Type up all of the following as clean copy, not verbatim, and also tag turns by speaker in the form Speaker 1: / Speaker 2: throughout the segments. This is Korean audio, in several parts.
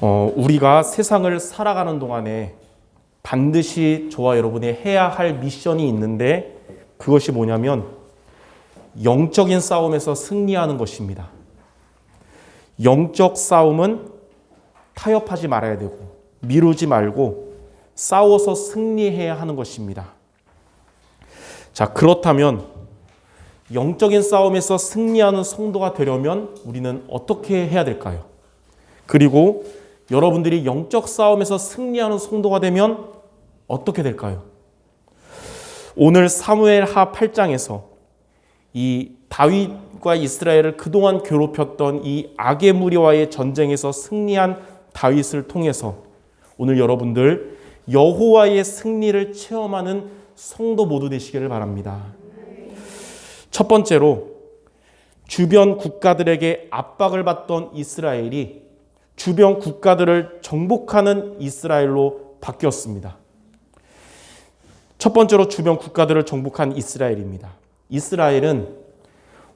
Speaker 1: 우리가 세상을 살아가는 동안에 반드시 저와 여러분이 해야 할 미션이 있는데 그것이 뭐냐면 영적인 싸움에서 승리하는 것입니다. 영적 싸움은 타협하지 말아야 되고 미루지 말고 싸워서 승리해야 하는 것입니다. 자, 그렇다면 영적인 싸움에서 승리하는 성도가 되려면 우리는 어떻게 해야 될까요? 그리고 여러분들이 영적 싸움에서 승리하는 성도가 되면 어떻게 될까요? 오늘 사무엘하 8장에서 이 다윗과 이스라엘을 그동안 괴롭혔던 이 악의 무리와의 전쟁에서 승리한 다윗을 통해서 오늘 여러분들 여호와의 승리를 체험하는 성도 모두 되시기를 바랍니다. 첫 번째로 주변 국가들에게 압박을 받던 이스라엘이 주변 국가들을 정복하는 이스라엘로 바뀌었습니다. 첫 번째로 주변 국가들을 정복한 이스라엘입니다. 이스라엘은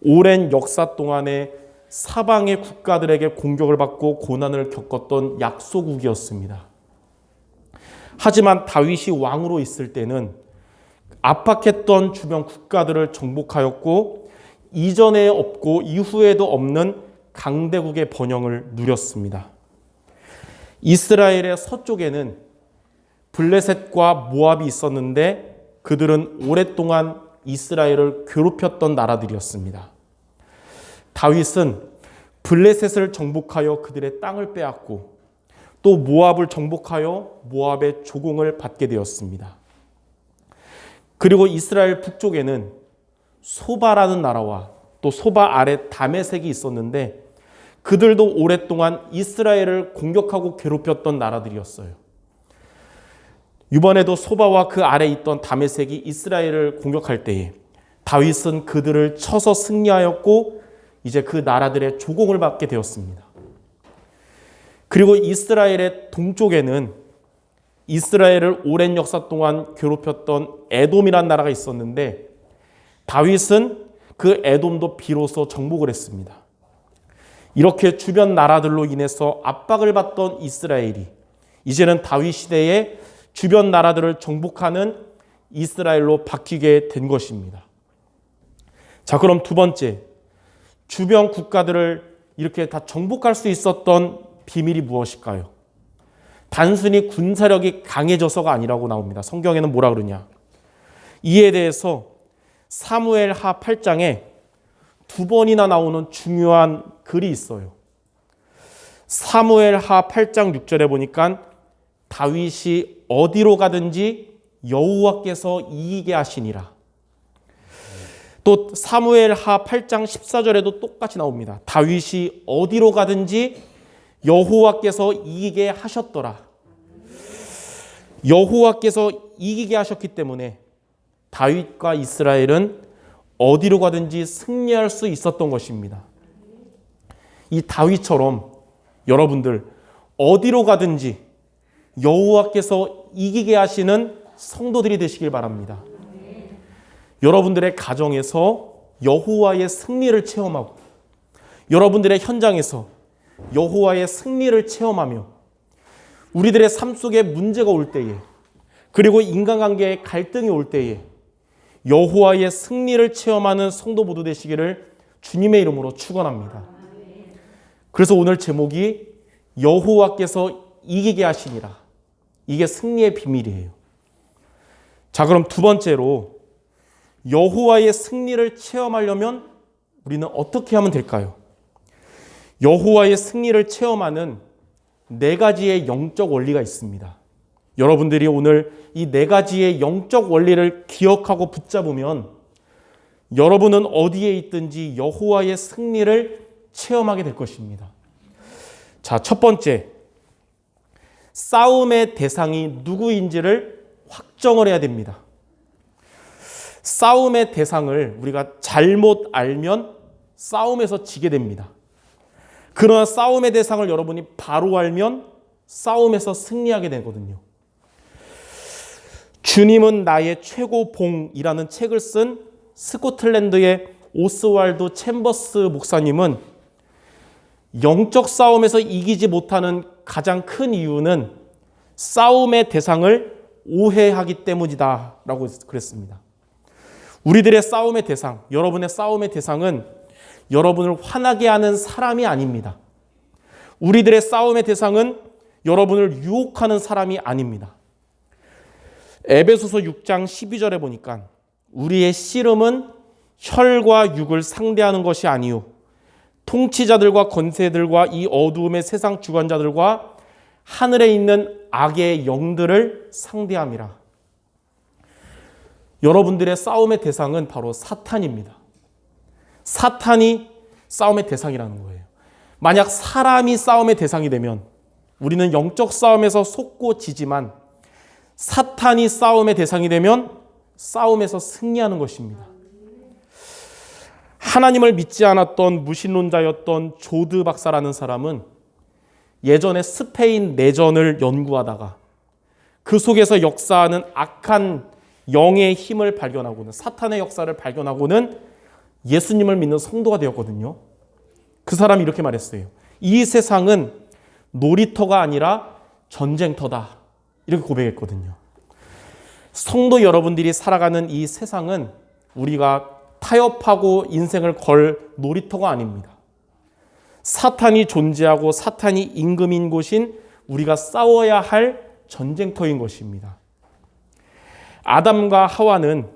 Speaker 1: 오랜 역사 동안에 사방의 국가들에게 공격을 받고 고난을 겪었던 약소국이었습니다. 하지만 다윗이 왕으로 있을 때는 압박했던 주변 국가들을 정복하였고 이전에 없고 이후에도 없는 강대국의 번영을 누렸습니다. 이스라엘의 서쪽에는 블레셋과 모압이 있었는데 그들은 오랫동안 이스라엘을 괴롭혔던 나라들이었습니다. 다윗은 블레셋을 정복하여 그들의 땅을 빼앗고 또 모압을 정복하여 모압의 조공을 받게 되었습니다. 그리고 이스라엘 북쪽에는 소바라는 나라와 또 소바 아래 다메섹이 있었는데 그들도 오랫동안 이스라엘을 공격하고 괴롭혔던 나라들이었어요. 이번에도 소바와 그 아래 있던 다메섹이 이스라엘을 공격할 때에 다윗은 그들을 쳐서 승리하였고 이제 그 나라들의 조공을 받게 되었습니다. 그리고 이스라엘의 동쪽에는 이스라엘을 오랜 역사 동안 괴롭혔던 에돔이라는 나라가 있었는데 다윗은 그 에돔도 비로소 정복을 했습니다. 이렇게 주변 나라들로 인해서 압박을 받던 이스라엘이 이제는 다윗 시대에 주변 나라들을 정복하는 이스라엘로 바뀌게 된 것입니다. 자, 그럼 두 번째, 주변 국가들을 이렇게 다 정복할 수 있었던 비밀이 무엇일까요? 단순히 군사력이 강해져서가 아니라고 나옵니다. 성경에는 뭐라 그러냐? 이에 대해서 사무엘하 8장에 두 번이나 나오는 중요한 글이 있어요. 사무엘하 8장 6절에 보니까 다윗이 어디로 가든지 여호와께서 이기게 하시니라. 또 사무엘하 8장 14절에도 똑같이 나옵니다. 다윗이 어디로 가든지 여호와께서 이기게 하셨더라. 여호와께서 이기게 하셨기 때문에 다윗과 이스라엘은 어디로 가든지 승리할 수 있었던 것입니다. 이 다윗처럼 여러분들 어디로 가든지 여호와께서 이기게 하시는 성도들이 되시길 바랍니다. 여러분들의 가정에서 여호와의 승리를 체험하고 여러분들의 현장에서 여호와의 승리를 체험하며 우리들의 삶 속에 문제가 올 때에 그리고 인간관계에 갈등이 올 때에 여호와의 승리를 체험하는 성도 모두 되시기를 주님의 이름으로 축원합니다. 그래서 오늘 제목이 여호와께서 이기게 하시니라. 이게 승리의 비밀이에요. 자, 그럼 두 번째로 여호와의 승리를 체험하려면 우리는 어떻게 하면 될까요? 여호와의 승리를 체험하는 네 가지의 영적 원리가 있습니다. 여러분들이 오늘 이 네 가지의 영적 원리를 기억하고 붙잡으면 여러분은 어디에 있든지 여호와의 승리를 체험하게 될 것입니다. 자, 첫 번째, 싸움의 대상이 누구인지를 확정을 해야 됩니다. 싸움의 대상을 우리가 잘못 알면 싸움에서 지게 됩니다. 그러나 싸움의 대상을 여러분이 바로 알면 싸움에서 승리하게 되거든요. 주님은 나의 최고봉이라는 책을 쓴 스코틀랜드의 오스왈드 챔버스 목사님은 영적 싸움에서 이기지 못하는 가장 큰 이유는 싸움의 대상을 오해하기 때문이다 라고 그랬습니다. 우리들의 싸움의 대상, 여러분의 싸움의 대상은 여러분을 화나게 하는 사람이 아닙니다. 우리들의 싸움의 대상은 여러분을 유혹하는 사람이 아닙니다. 에베소서 6장 12절에 보니까 우리의 씨름은 혈과 육을 상대하는 것이 아니요 통치자들과 권세들과 이 어두움의 세상 주관자들과 하늘에 있는 악의 영들을 상대함이라. 여러분들의 싸움의 대상은 바로 사탄입니다. 사탄이 싸움의 대상이라는 거예요. 만약 사람이 싸움의 대상이 되면 우리는 영적 싸움에서 속고 지지만 사탄이 싸움의 대상이 되면 싸움에서 승리하는 것입니다. 하나님을 믿지 않았던 무신론자였던 조드 박사라는 사람은 예전에 스페인 내전을 연구하다가 그 속에서 역사하는 악한 영의 힘을 발견하고는 사탄의 역사를 발견하고는 예수님을 믿는 성도가 되었거든요. 그 사람이 이렇게 말했어요. 이 세상은 놀이터가 아니라 전쟁터다. 이렇게 고백했거든요. 성도 여러분들이 살아가는 이 세상은 우리가 타협하고 인생을 걸 놀이터가 아닙니다. 사탄이 존재하고 사탄이 임금인 곳인 우리가 싸워야 할 전쟁터인 것입니다. 아담과 하와는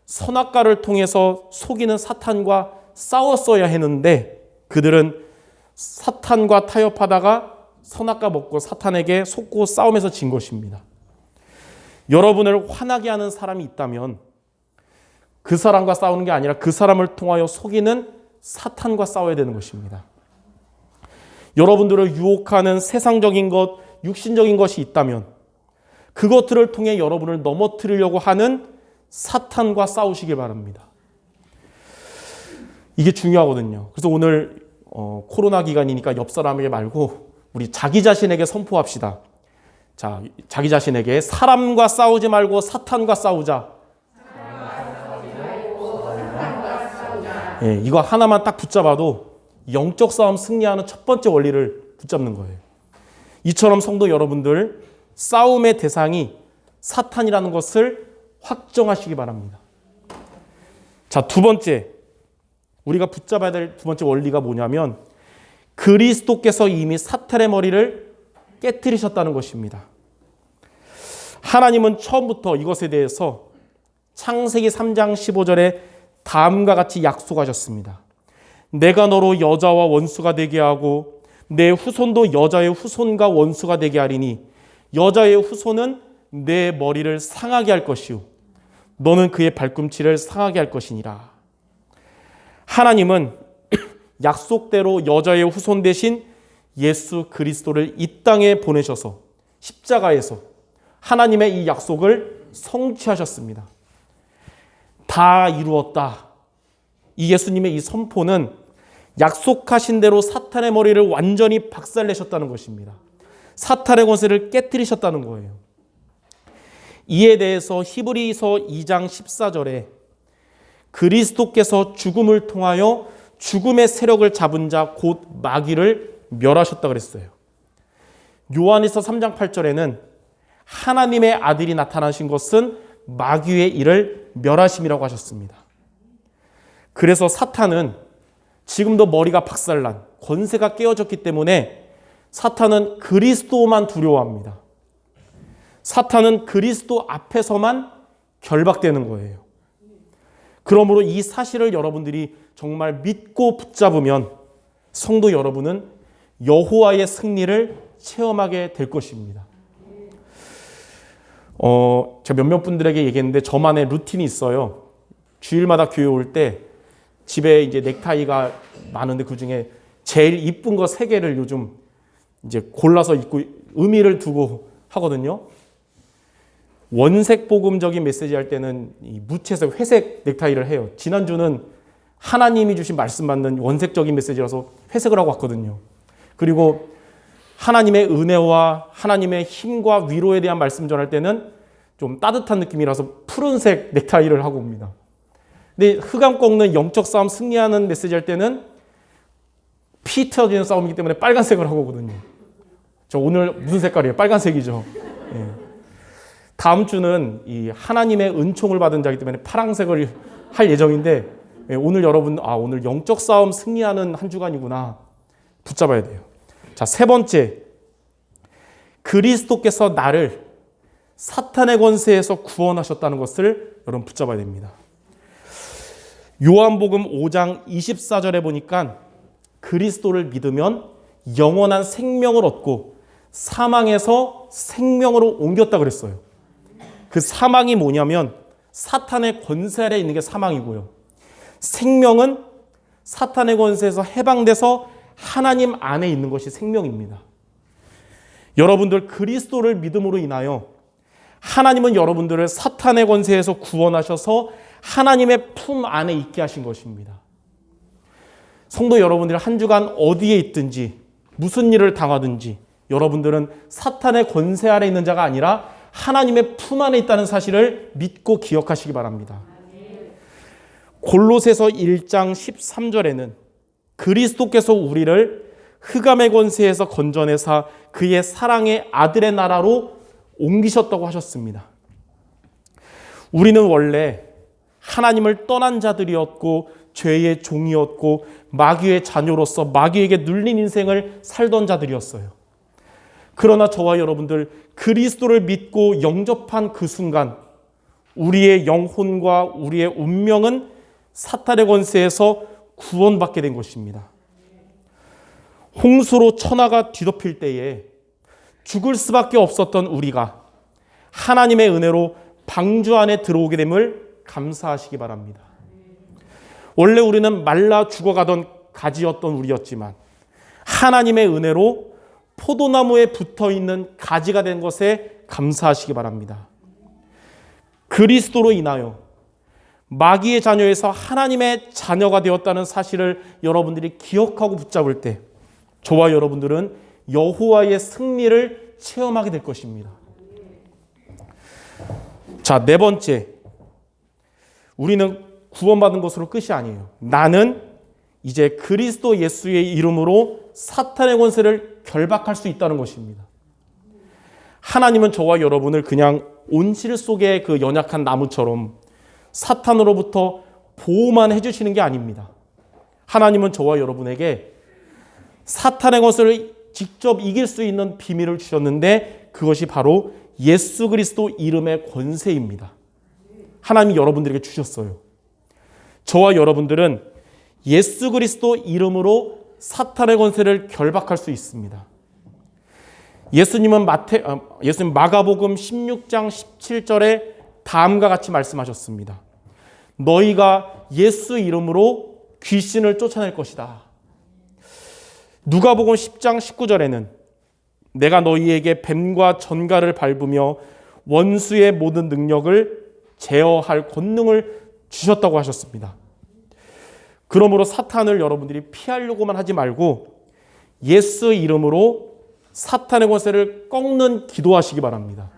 Speaker 1: 선악과를 통해서 속이는 사탄과 싸웠어야 했는데 그들은 사탄과 타협하다가 선악과 먹고 사탄에게 속고 싸움에서 진 것입니다. 여러분을 화나게 하는 사람이 있다면 그 사람과 싸우는 게 아니라 그 사람을 통하여 속이는 사탄과 싸워야 되는 것입니다. 여러분들을 유혹하는 세상적인 것, 육신적인 것이 있다면 그것들을 통해 여러분을 넘어뜨리려고 하는 사탄과 싸우시길 바랍니다. 이게 중요하거든요. 그래서 오늘 코로나 기간이니까 옆 사람에게 말고 우리 자기 자신에게 선포합시다. 자, 자기 자신에게 사람과 싸우지 말고 사탄과 싸우자. 예, 이거 하나만 딱 붙잡아도 영적 싸움 승리하는 첫 번째 원리를 붙잡는 거예요. 이처럼 성도 여러분들 싸움의 대상이 사탄이라는 것을 확정하시기 바랍니다. 자, 두 번째 우리가 붙잡아야 될 두 번째 원리가 뭐냐면 그리스도께서 이미 사탄의 머리를 깨뜨리셨다는 것입니다. 하나님은 처음부터 이것에 대해서 창세기 3장 15절에 다음과 같이 약속하셨습니다. 내가 너로 여자와 원수가 되게 하고 내 후손도 여자의 후손과 원수가 되게 하리니 여자의 후손은 내 머리를 상하게 할 것이요 너는 그의 발꿈치를 상하게 할 것이니라. 하나님은 약속대로 여자의 후손 대신 예수 그리스도를 이 땅에 보내셔서 십자가에서 하나님의 이 약속을 성취하셨습니다. 다 이루었다. 이 예수님의 이 선포는 약속하신 대로 사탄의 머리를 완전히 박살내셨다는 것입니다. 사탄의 권세를 깨뜨리셨다는 거예요. 이에 대해서 히브리서 2장 14절에 그리스도께서 죽음을 통하여 죽음의 세력을 잡은 자 곧 마귀를 멸하셨다 그랬어요. 요한일서 3장 8절에는 하나님의 아들이 나타나신 것은 마귀의 일을 멸하심이라고 하셨습니다. 그래서 사탄은 지금도 머리가 박살난 권세가 깨어졌기 때문에 사탄은 그리스도만 두려워합니다. 사탄은 그리스도 앞에서만 결박되는 거예요. 그러므로 이 사실을 여러분들이 정말 믿고 붙잡으면 성도 여러분은 여호와의 승리를 체험하게 될 것입니다. 제가 몇몇 분들에게 얘기했는데 저만의 루틴이 있어요. 주일마다 교회 올 때 집에 이제 넥타이가 많은데 그 중에 제일 이쁜 거 3개를 요즘 이제 골라서 입고 의미를 두고 하거든요. 원색 복음적인 메시지 할 때는 이 무채색 회색 넥타이를 해요. 지난주는 하나님이 주신 말씀 받는 원색적인 메시지라서 회색을 하고 왔거든요. 그리고 하나님의 은혜와 하나님의 힘과 위로에 대한 말씀 전할 때는 좀 따뜻한 느낌이라서 푸른색 넥타이를 하고 옵니다. 근데 흑암 꺾는 영적 싸움 승리하는 메시지 할 때는 피 터지는 싸움이기 때문에 빨간색을 하고 오거든요. 저 오늘 무슨 색깔이에요? 빨간색이죠. 예. 다음 주는 이 하나님의 은총을 받은 자이기 때문에 파란색을 할 예정인데, 예, 오늘 여러분, 오늘 영적 싸움 승리하는 한 주간이구나. 붙잡아야 돼요. 자, 세 번째. 그리스도께서 나를 사탄의 권세에서 구원하셨다는 것을 여러분 붙잡아야 됩니다. 요한복음 5장 24절에 보니까 그리스도를 믿으면 영원한 생명을 얻고 사망에서 생명으로 옮겼다 그랬어요. 그 사망이 뭐냐면 사탄의 권세 아래 있는 게 사망이고요. 생명은 사탄의 권세에서 해방돼서 하나님 안에 있는 것이 생명입니다. 여러분들 그리스도를 믿음으로 인하여 하나님은 여러분들을 사탄의 권세에서 구원하셔서 하나님의 품 안에 있게 하신 것입니다. 성도 여러분들 한 주간 어디에 있든지 무슨 일을 당하든지 여러분들은 사탄의 권세 아래 있는 자가 아니라 하나님의 품 안에 있다는 사실을 믿고 기억하시기 바랍니다. 골로새서 1장 13절에는 그리스도께서 우리를 흑암의 권세에서 건져내사 그의 사랑의 아들의 나라로 옮기셨다고 하셨습니다. 우리는 원래 하나님을 떠난 자들이었고 죄의 종이었고 마귀의 자녀로서 마귀에게 눌린 인생을 살던 자들이었어요. 그러나 저와 여러분들 그리스도를 믿고 영접한 그 순간 우리의 영혼과 우리의 운명은 사탄의 권세에서 구원받게 된 것입니다. 홍수로 천하가 뒤덮일 때에 죽을 수밖에 없었던 우리가 하나님의 은혜로 방주 안에 들어오게 됨을 감사하시기 바랍니다. 원래 우리는 말라 죽어가던 가지였던 우리였지만 하나님의 은혜로 포도나무에 붙어있는 가지가 된 것에 감사하시기 바랍니다. 그리스도로 인하여 마귀의 자녀에서 하나님의 자녀가 되었다는 사실을 여러분들이 기억하고 붙잡을 때 저와 여러분들은 여호와의 승리를 체험하게 될 것입니다. 자, 네 번째. 우리는 구원받은 것으로 끝이 아니에요. 나는 이제 그리스도 예수의 이름으로 사탄의 권세를 결박할 수 있다는 것입니다. 하나님은 저와 여러분을 그냥 온실 속의 그 연약한 나무처럼 사탄으로부터 보호만 해주시는 게 아닙니다. 하나님은 저와 여러분에게 사탄의 권세를 직접 이길 수 있는 비밀을 주셨는데 그것이 바로 예수 그리스도 이름의 권세입니다. 하나님이 여러분들에게 주셨어요. 저와 여러분들은 예수 그리스도 이름으로 사탄의 권세를 결박할 수 있습니다. 예수님 마가복음 16장 17절에 다음과 같이 말씀하셨습니다. 너희가 예수 이름으로 귀신을 쫓아낼 것이다. 누가복음 10장 19절에는 내가 너희에게 뱀과 전갈을 밟으며 원수의 모든 능력을 제어할 권능을 주셨다고 하셨습니다. 그러므로 사탄을 여러분들이 피하려고만 하지 말고 예수 이름으로 사탄의 권세를 꺾는 기도하시기 바랍니다.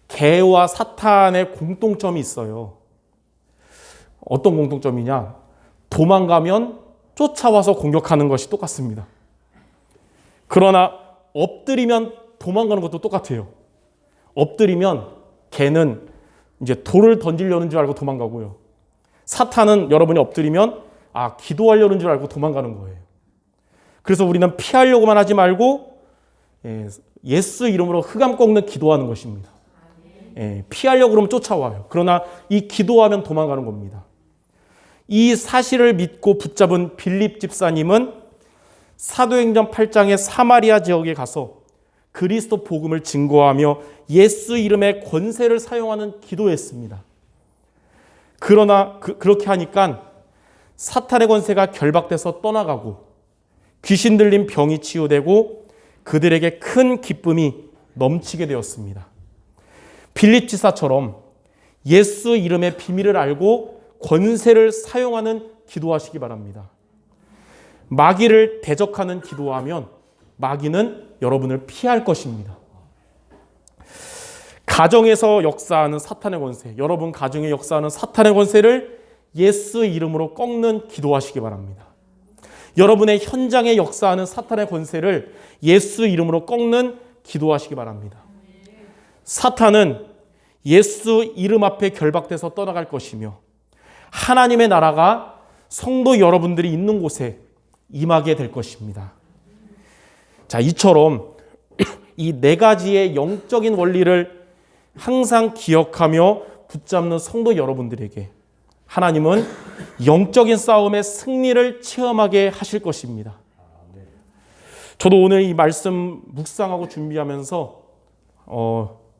Speaker 1: 개와 사탄의 공통점이 있어요. 어떤 공통점이냐? 도망가면 쫓아와서 공격하는 것이 똑같습니다. 그러나 엎드리면 도망가는 것도 똑같아요. 엎드리면 개는 이제 돌을 던지려는 줄 알고 도망가고요. 사탄은 여러분이 엎드리면 기도하려는 줄 알고 도망가는 거예요. 그래서 우리는 피하려고만 하지 말고 예수 이름으로 흑암 꺾는 기도하는 것입니다. 피하려고 그러면 쫓아와요. 그러나 이 기도하면 도망가는 겁니다. 이 사실을 믿고 붙잡은 빌립 집사님은 사도행전 8장의 사마리아 지역에 가서 그리스도 복음을 증거하며 예수 이름의 권세를 사용하는 기도했습니다. 그러나 그렇게 하니까 사탄의 권세가 결박돼서 떠나가고 귀신 들린 병이 치유되고 그들에게 큰 기쁨이 넘치게 되었습니다. 빌립 지사처럼 예수 이름의 비밀을 알고 권세를 사용하는 기도하시기 바랍니다. 마귀를 대적하는 기도하면 마귀는 여러분을 피할 것입니다. 가정에서 역사하는 사탄의 권세, 여러분 가정에 역사하는 사탄의 권세를 예수 이름으로 꺾는 기도하시기 바랍니다. 여러분의 현장에 역사하는 사탄의 권세를 예수 이름으로 꺾는 기도하시기 바랍니다. 사탄은 예수 이름 앞에 결박돼서 떠나갈 것이며 하나님의 나라가 성도 여러분들이 있는 곳에 임하게 될 것입니다. 자, 이처럼 이 네 가지의 영적인 원리를 항상 기억하며 붙잡는 성도 여러분들에게 하나님은 영적인 싸움의 승리를 체험하게 하실 것입니다. 저도 오늘 이 말씀 묵상하고 준비하면서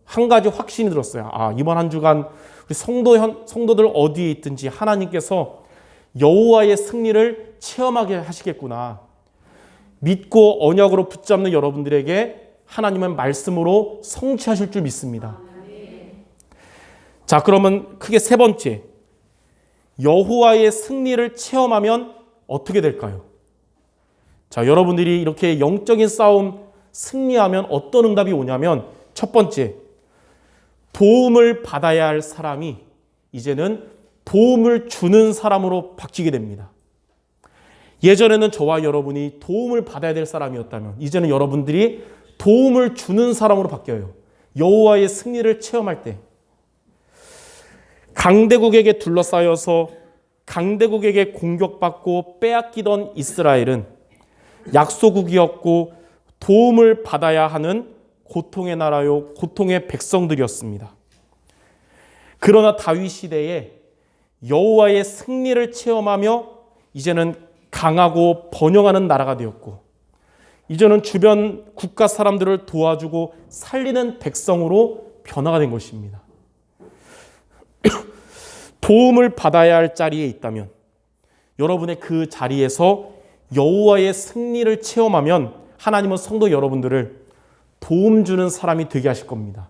Speaker 1: 한 가지 확신이 들었어요. 이번 한 주간 우리 성도들 어디에 있든지 하나님께서 여호와의 승리를 체험하게 하시겠구나. 믿고 언약으로 붙잡는 여러분들에게 하나님은 말씀으로 성취하실 줄 믿습니다. 자, 그러면 크게 세 번째, 여호와의 승리를 체험하면 어떻게 될까요? 자, 여러분들이 이렇게 영적인 싸움 승리하면 어떤 응답이 오냐면 첫 번째, 도움을 받아야 할 사람이 이제는 도움을 주는 사람으로 바뀌게 됩니다. 예전에는 저와 여러분이 도움을 받아야 될 사람이었다면 이제는 여러분들이 도움을 주는 사람으로 바뀌어요. 여호와의 승리를 체험할 때. 강대국에게 둘러싸여서 강대국에게 공격받고 빼앗기던 이스라엘은 약소국이었고 도움을 받아야 하는 고통의 나라요, 고통의 백성들이었습니다. 그러나 다윗 시대에 여호와의 승리를 체험하며 이제는 강하고 번영하는 나라가 되었고 이제는 주변 국가 사람들을 도와주고 살리는 백성으로 변화가 된 것입니다. 도움을 받아야 할 자리에 있다면 여러분의 그 자리에서 여호와의 승리를 체험하면 하나님은 성도 여러분들을 도움 주는 사람이 되게 하실 겁니다.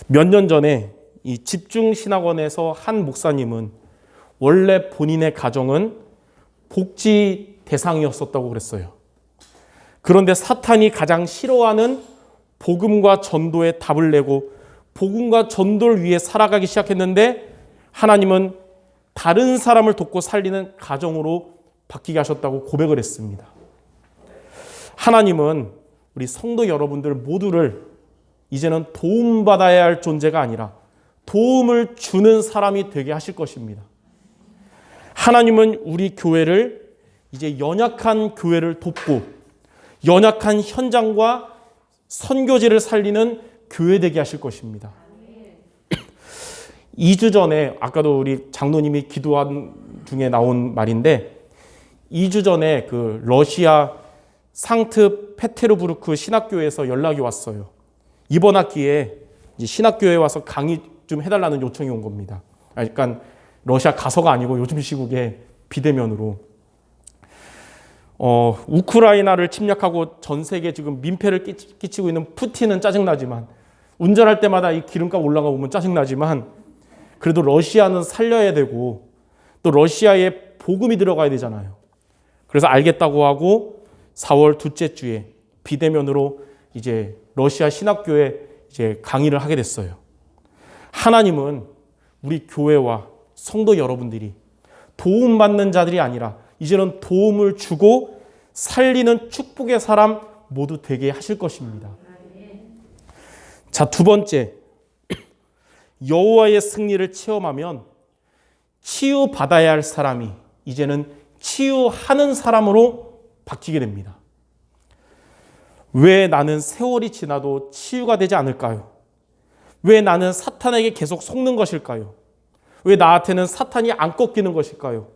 Speaker 1: 몇 년 전에 이 집중신학원에서 한 목사님은 원래 본인의 가정은 복지 대상이었었다고 그랬어요. 그런데 사탄이 가장 싫어하는 복음과 전도에 답을 내고 복음과 전도를 위해 살아가기 시작했는데 하나님은 다른 사람을 돕고 살리는 가정으로 바뀌게 하셨다고 고백을 했습니다. 하나님은 우리 성도 여러분들 모두를 이제는 도움받아야 할 존재가 아니라 도움을 주는 사람이 되게 하실 것입니다. 하나님은 우리 교회를 이제 연약한 교회를 돕고 연약한 현장과 선교지를 살리는 교회 되게 하실 것입니다. 2주 전에 아까도 우리 장로님이 기도한 중에 나온 말인데 2주 전에 그 러시아 상트페테르부르크 신학교에서 연락이 왔어요. 이번 학기에 이제 신학교에 와서 강의 좀 해달라는 요청이 온 겁니다. 그러니까 러시아 가서가 아니고 요즘 시국에 비대면으로 우크라이나를 침략하고 전 세계 지금 민폐를 끼치고 있는 푸틴은 짜증나지만 운전할 때마다 이 기름값 올라가 보면 짜증나지만 그래도 러시아는 살려야 되고 또 러시아에 복음이 들어가야 되잖아요. 그래서 알겠다고 하고 4월 둘째 주에 비대면으로 이제 러시아 신학교에 이제 강의를 하게 됐어요. 하나님은 우리 교회와 성도 여러분들이 도움받는 자들이 아니라 이제는 도움을 주고 살리는 축복의 사람 모두 되게 하실 것입니다. 자, 두 번째, 여호와의 승리를 체험하면 치유받아야 할 사람이 이제는 치유하는 사람으로 바뀌게 됩니다. 왜 나는 세월이 지나도 치유가 되지 않을까요? 왜 나는 사탄에게 계속 속는 것일까요? 왜 나한테는 사탄이 안 꺾이는 것일까요?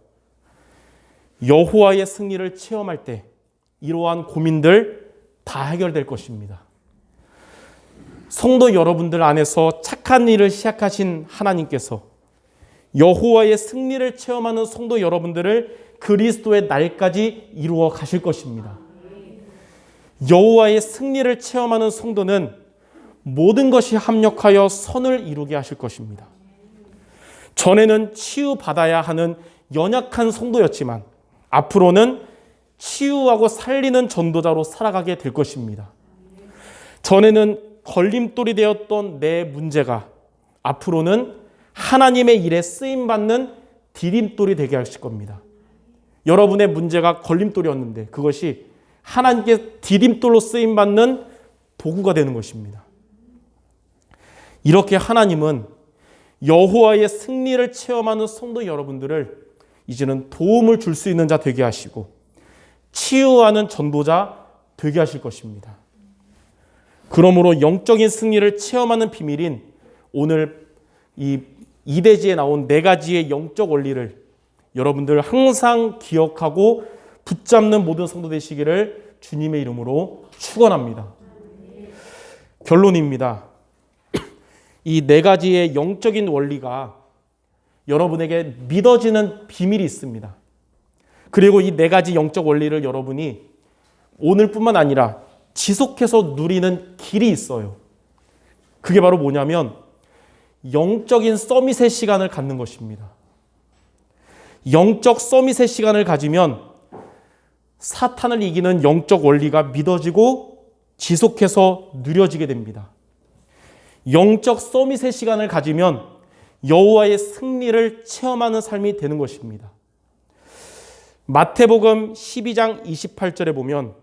Speaker 1: 여호와의 승리를 체험할 때 이러한 고민들 다 해결될 것입니다. 성도 여러분들 안에서 착한 일을 시작하신 하나님께서 여호와의 승리를 체험하는 성도 여러분들을 그리스도의 날까지 이루어 가실 것입니다. 여호와의 승리를 체험하는 성도는 모든 것이 합력하여 선을 이루게 하실 것입니다. 전에는 치유받아야 하는 연약한 성도였지만 앞으로는 치유하고 살리는 전도자로 살아가게 될 것입니다. 전에는 걸림돌이 되었던 내 문제가 앞으로는 하나님의 일에 쓰임받는 디딤돌이 되게 하실 겁니다. 여러분의 문제가 걸림돌이었는데 그것이 하나님께 디딤돌로 쓰임받는 도구가 되는 것입니다. 이렇게 하나님은 여호와의 승리를 체험하는 성도 여러분들을 이제는 도움을 줄 수 있는 자 되게 하시고 치유하는 전도자 되게 하실 것입니다. 그러므로 영적인 승리를 체험하는 비밀인 오늘 이 이대지에 나온 4가지의 영적 원리를 여러분들 항상 기억하고 붙잡는 모든 성도 되시기를 주님의 이름으로 축원합니다. 결론입니다. 이 4가지의 영적인 원리가 여러분에게 믿어지는 비밀이 있습니다. 그리고 이 4가지 영적 원리를 여러분이 오늘뿐만 아니라 지속해서 누리는 길이 있어요. 그게 바로 뭐냐면 영적인 서밋의 시간을 갖는 것입니다. 영적 서밋의 시간을 가지면 사탄을 이기는 영적 원리가 믿어지고 지속해서 누려지게 됩니다. 영적 서밋의 시간을 가지면 여호와의 승리를 체험하는 삶이 되는 것입니다. 마태복음 12장 28절에 보면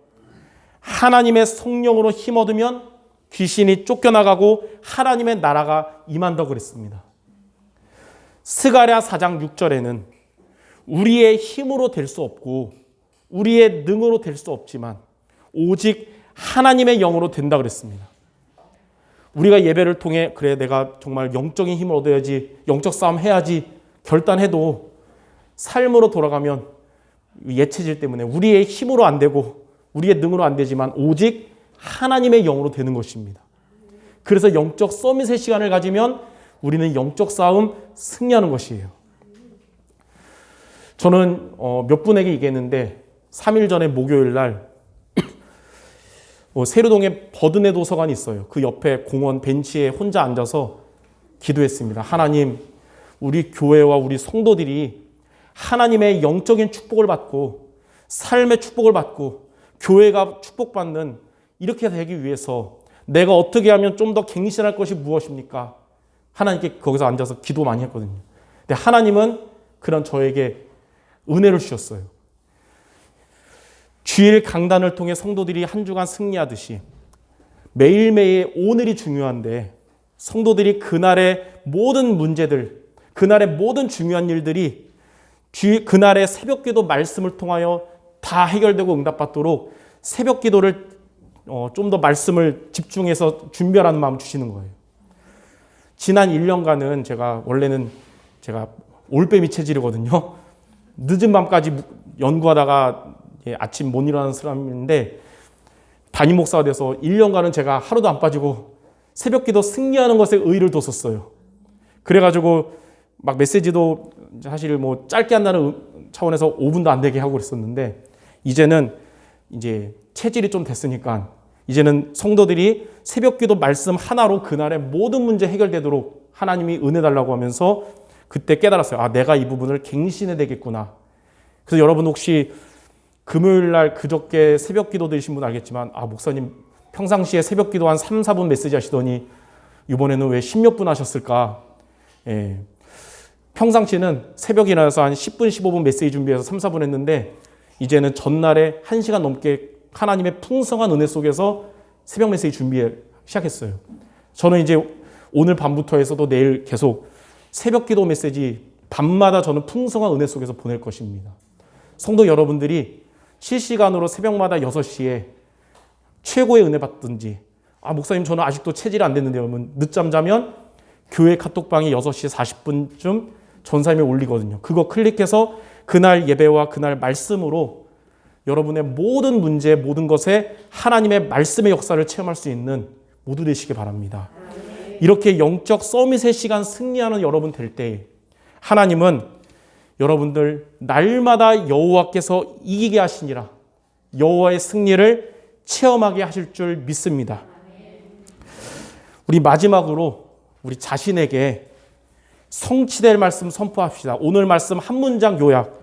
Speaker 1: 하나님의 성령으로 힘어두면 귀신이 쫓겨나가고 하나님의 나라가 임한다고 그랬습니다. 스가랴 4장 6절에는 우리의 힘으로 될 수 없고 우리의 능으로 될 수 없지만 오직 하나님의 영으로 된다 그랬습니다. 우리가 예배를 통해 그래 내가 정말 영적인 힘을 얻어야지 영적 싸움 해야지 결단해도 삶으로 돌아가면 예체질 때문에 우리의 힘으로 안 되고 우리의 능으로 안 되지만 오직 하나님의 영으로 되는 것입니다. 그래서 영적 서밋의 시간을 가지면 우리는 영적 싸움 승리하는 것이에요. 저는 몇 분에게 얘기했는데 3일 전에 목요일 날 세류동에 버드네 도서관이 있어요. 그 옆에 공원 벤치에 혼자 앉아서 기도했습니다. 하나님, 우리 교회와 우리 성도들이 하나님의 영적인 축복을 받고 삶의 축복을 받고 교회가 축복받는 이렇게 되기 위해서 내가 어떻게 하면 좀 더 갱신할 것이 무엇입니까? 하나님께 거기서 앉아서 기도 많이 했거든요. 근데 하나님은 그런 저에게 은혜를 주셨어요. 주일 강단을 통해 성도들이 한 주간 승리하듯이 매일매일 오늘이 중요한데 성도들이 그날의 모든 문제들, 그날의 모든 중요한 일들이 그날의 새벽기도 말씀을 통하여 다 해결되고 응답받도록 새벽기도를 좀 더 말씀을 집중해서 준비하라는 마음 주시는 거예요. 지난 1년간은 원래는 제가 올빼미 체질이거든요. 늦은 밤까지 연구하다가 아침 못 일어나는 사람인데 담임 목사가 돼서 1년간은 제가 하루도 안 빠지고 새벽기도 승리하는 것에 의의를 뒀었어요. 그래가지고 막 메시지도 사실 뭐 짧게 한다는 차원에서 5분도 안 되게 하고 그랬었는데 이제는 이제 체질이 좀 됐으니까 이제는 성도들이 새벽기도 말씀 하나로 그날의 모든 문제 해결되도록 하나님이 은혜 달라고 하면서 그때 깨달았어요. 아, 내가 이 부분을 갱신해야 되겠구나. 그래서 여러분 혹시 금요일 날 그저께 새벽기도 드신 분 알겠지만 아, 목사님 평상시에 새벽기도 한 3, 4분 메시지 하시더니 이번에는 왜 10몇 분 하셨을까? 예. 평상시에는 새벽에 일어나서 한 10분, 15분 메시지 준비해서 3, 4분 했는데 이제는 전날에 1시간 넘게 하나님의 풍성한 은혜 속에서 새벽 메시지 준비 시작했어요. 저는 이제 오늘 밤부터 해서도 내일 계속 새벽 기도 메시지 밤마다 저는 풍성한 은혜 속에서 보낼 것입니다. 성도 여러분들이 실시간으로 새벽마다 6시에 최고의 은혜 받든지 아 목사님 저는 아직도 체질이 안 됐는데 여러분 늦잠 자면 교회 카톡방에 6시 40분쯤 전사임에 올리거든요. 그거 클릭해서 그날 예배와 그날 말씀으로 여러분의 모든 문제, 모든 것에 하나님의 말씀의 역사를 체험할 수 있는 모두 되시기 바랍니다. 이렇게 영적 서밋의 시간 승리하는 여러분 될 때 하나님은 여러분들 날마다 여호와께서 이기게 하시니라 여호와의 승리를 체험하게 하실 줄 믿습니다. 우리 마지막으로 우리 자신에게 성취될 말씀 선포합시다. 오늘 말씀 한 문장 요약.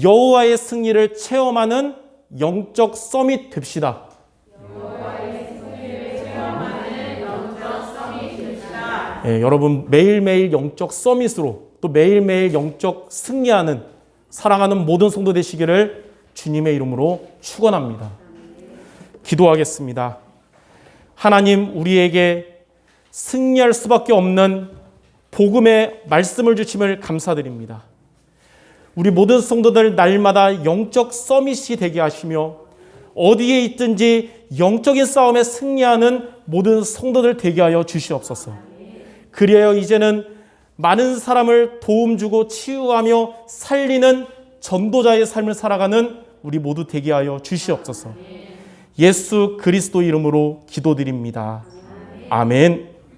Speaker 1: 여호와의 승리를 체험하는 영적 서밋 됩시다. 여호와의 승리를 체험하는 영적 서밋 됩시다. 예, 여러분 매일매일 영적 서밋으로 또 매일매일 영적 승리하는 사랑하는 모든 성도 되시기를 주님의 이름으로 축원합니다. 기도하겠습니다. 하나님, 우리에게 승리할 수밖에 없는 복음의 말씀을 주심을 감사드립니다. 우리 모든 성도들 날마다 영적 서밋이 되게 하시며 어디에 있든지 영적인 싸움에 승리하는 모든 성도들 되게 하여 주시옵소서. 그리하여 이제는 많은 사람을 도움 주고 치유하며 살리는 전도자의 삶을 살아가는 우리 모두 되게 하여 주시옵소서. 예수 그리스도 이름으로 기도드립니다. 아멘.